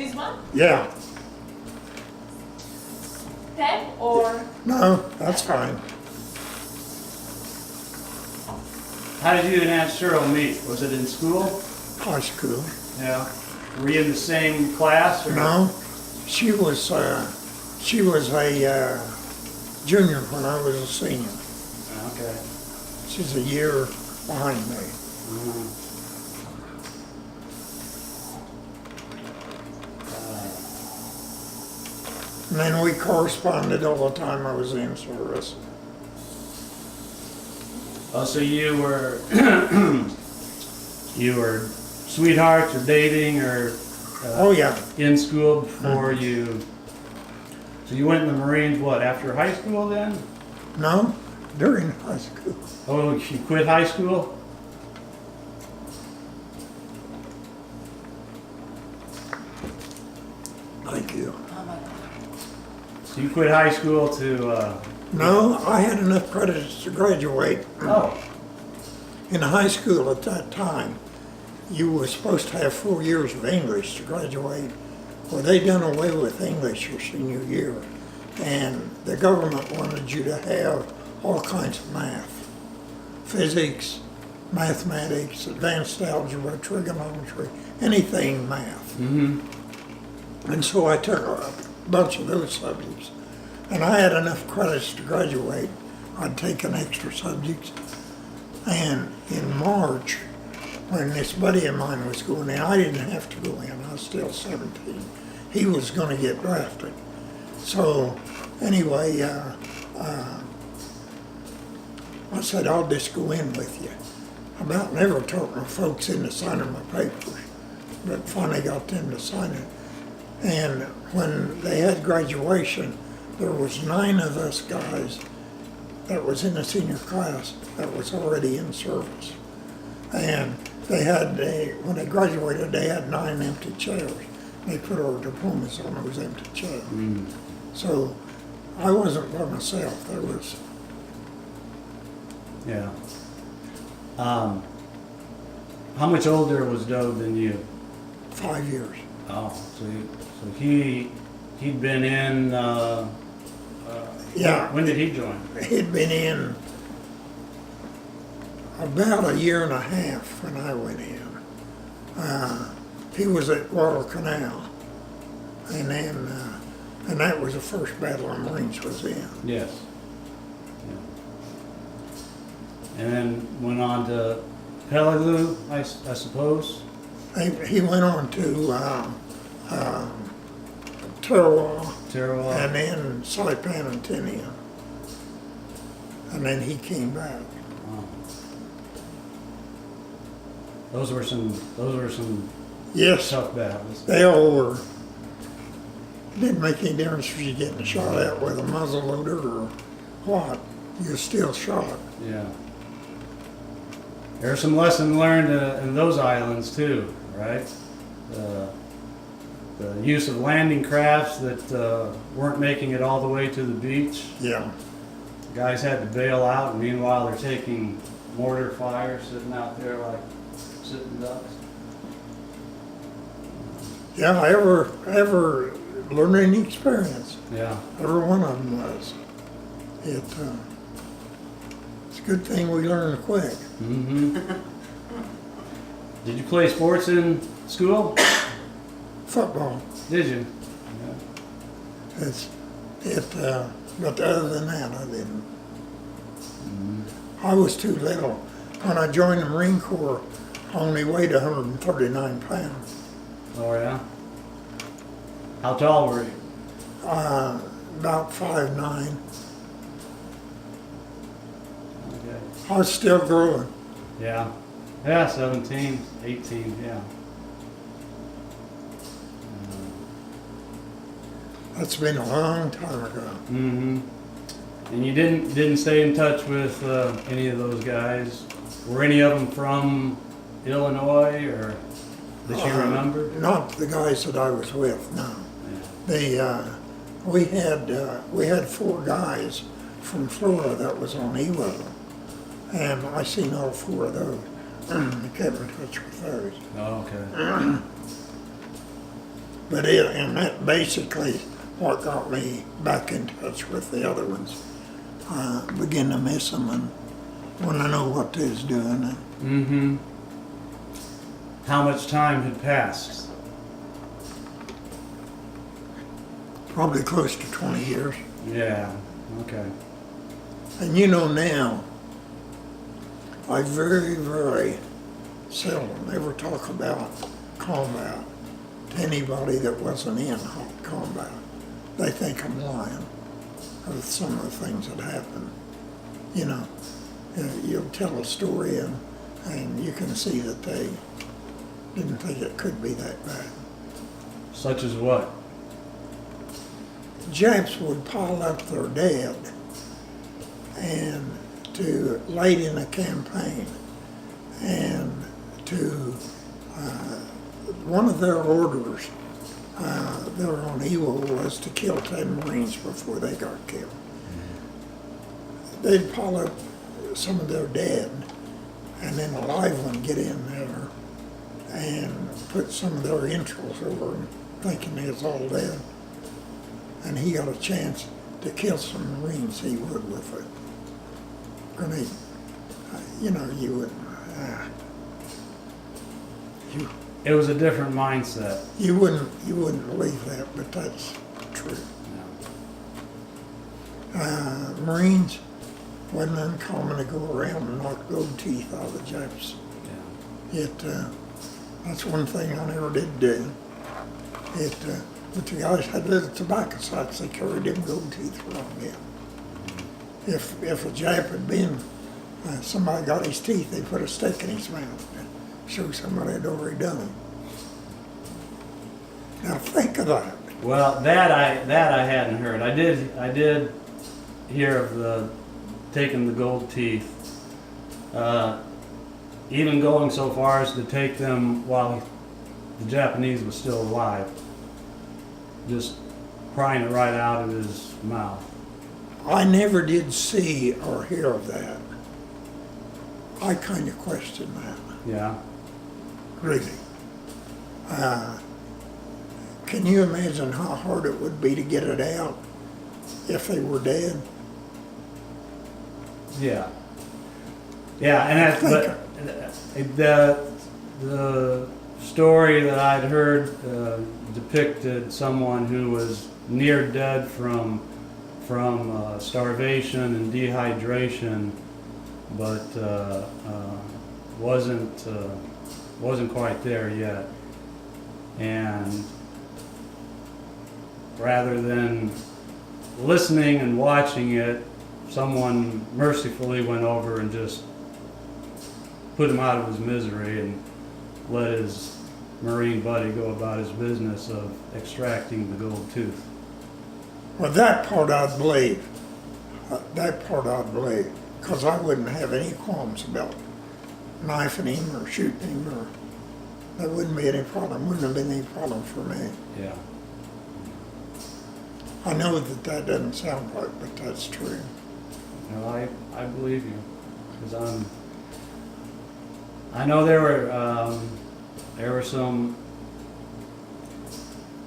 This one? Yeah. Tab or? No, that's fine. How did you and Aunt Cheryl meet? Was it in school? High school. Yeah. Were you in the same class? Or? No, she was a junior when I was a senior. Okay. She's a year behind me. And then we corresponded all the time I was in service. Oh, so you were you were sweethearts or dating or Oh yeah, in school before you? So you went in the Marines what, after high school then? no, during high school. Oh, you quit high school? Thank you. So you quit high school to No, I had enough credits to graduate. oh. In high school at that time, you were supposed to have 4 years of English to graduate. Well, they done away with English your senior year, and the government wanted you to have all kinds of math. Physics, mathematics, advanced algebra, trigonometry, anything math. And so I took a bunch of those subjects. And I had enough credits to graduate. I'd taken extra subjects. And in March, when this buddy of mine was going in, I didn't have to go in, I was still 17. He was gonna get drafted. So anyway, I said, I'll just go in with you. I about never talked my folks into signing my papers, but finally got them to sign it. And when they had graduation, there was 9 of us guys that was in the senior class that was already in service. And when they graduated, they had 9 empty chairs. They put our diplomas on those empty chairs. So I wasn't by myself, there was. Yeah. How much older was Doe than you? 5 years. Oh, so he'd been in. Yeah. When did he join? He'd been in about a year and a half when I went in. He was at Guadalcanal, and then and that was the first battle the Marines was in. Yes. Yeah. And then went on to Peleliu, I suppose. He went on to Tarawa, Tarawa. and then Saipan and Tinian, and then he came back. Wow. Those were some Yes, tough battles. they all were. Didn't make any difference if you're getting shot at with a muzzle loader or what. You're still shot. Yeah. There are some lessons learned in those islands too, right? The use of landing crafts that weren't making it all the way to the beach. Yeah. Guys had to bail out, and meanwhile they're taking mortar fire, sitting out there like sitting ducks. Yeah, ever learning experience. Yeah. Every one of them was. It's a good thing we learned quick. Mm-hmm. Did you play sports in school? Football. Did you? But other than that, I didn't. I was too little. When I joined the Marine Corps, I only weighed 139 pounds. Oh yeah. How tall were you? About 5'9". Okay. I was still growing. Yeah. Yeah, 17, 18, yeah. That's been a long time ago. Mm-hmm. And you didn't stay in touch with any of those guys? Were any of them from Illinois or that you remember? Not the guys that I was with, no. Yeah. We had 4 guys from Florida that was on Iwo, and I seen all 4 of those. I kept in touch with those. Oh, okay. And that basically what got me back in touch with the other ones. Begin to miss them and when I know what they was doing. And Mm-hmm. How much time had passed? probably close to 20 years. Yeah, okay. And you know now, I very, very seldom ever talk about combat to anybody that wasn't in hot combat. They think I'm lying with some of the things that happened. You know, you'll tell a story and you can see that they didn't think it could be that bad. Such as what? Japs would pile up their dead and to late in a campaign and to one of their orders there on Iwo was to kill 10 Marines before they got killed. They'd pile up some of their dead and then a live one get in there and put some of their entrails over them thinking they was all dead. And he got a chance to kill some Marines, he would with a grenade. You know, you would, It was a different mindset. you wouldn't believe that, but that's true. Marines wasn't uncommon to go around and knock gold teeth out of the Japs. Yeah. That's one thing I never did do. But the guys had little tobacco sites, they carried them gold teeth around them. If a Jap had been, somebody got his teeth, they put a stick in his mouth and show somebody had already done it. Now think of that. Well, that I hadn't heard. I did hear of the taking the gold teeth. Even going so far as to take them while the Japanese was still alive. Just prying it right out of his mouth. I never did see or hear of that. I kind of question that, Yeah. really. Can you imagine how hard it would be to get it out if they were dead? Yeah. Yeah, and the story that I'd heard depicted someone who was near dead from starvation and dehydration, but wasn't quite there yet. And rather than listening and watching it, someone mercifully went over and just put him out of his misery and let his Marine buddy go about his business of extracting the gold tooth. Well, that part I'd believe. That part I'd believe. Because I wouldn't have any qualms about knifing him or shooting him, or there wouldn't be any problem. Wouldn't have been any problem for me. Yeah. I know that doesn't sound right, but that's true. No, I believe you, because I know there were some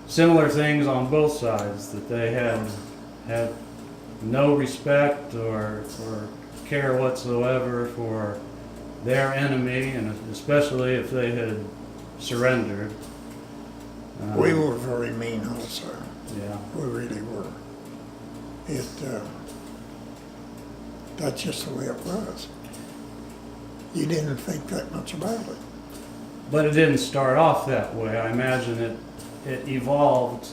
similar things on both sides, that they had no respect or care whatsoever for their enemy, and especially if they had surrendered. We were very mean also. Yeah. We really were. That's just the way it was. You didn't think that much about it. But it didn't start off that way. I imagine it evolved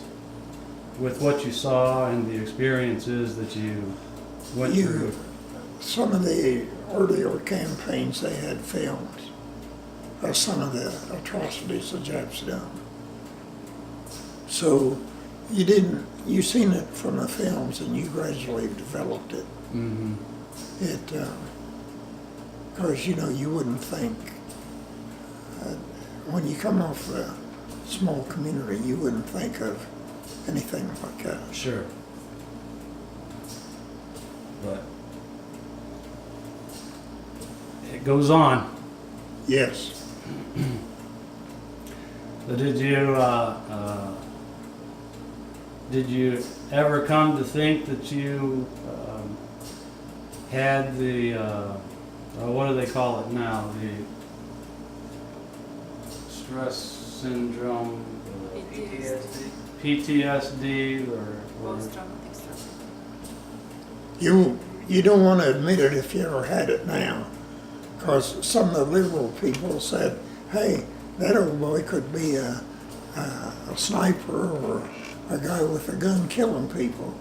with what you saw and the experiences that you went through. Some of the earlier campaigns, they had films of some of the atrocities the Japs done. So you seen it from the films and you gradually developed it. Mm-hmm. Because you wouldn't think, when you come off a small community, you wouldn't think of anything like that. Sure. But it goes on. Yes. So did you, did you ever come to think that you had the, what do they call it now? The stress syndrome, PTSD, or Post-traumatic stress. You don't want to admit it if you ever had it now, because some of the liberal people said, hey, that old boy could be a sniper or a guy with a gun killing people.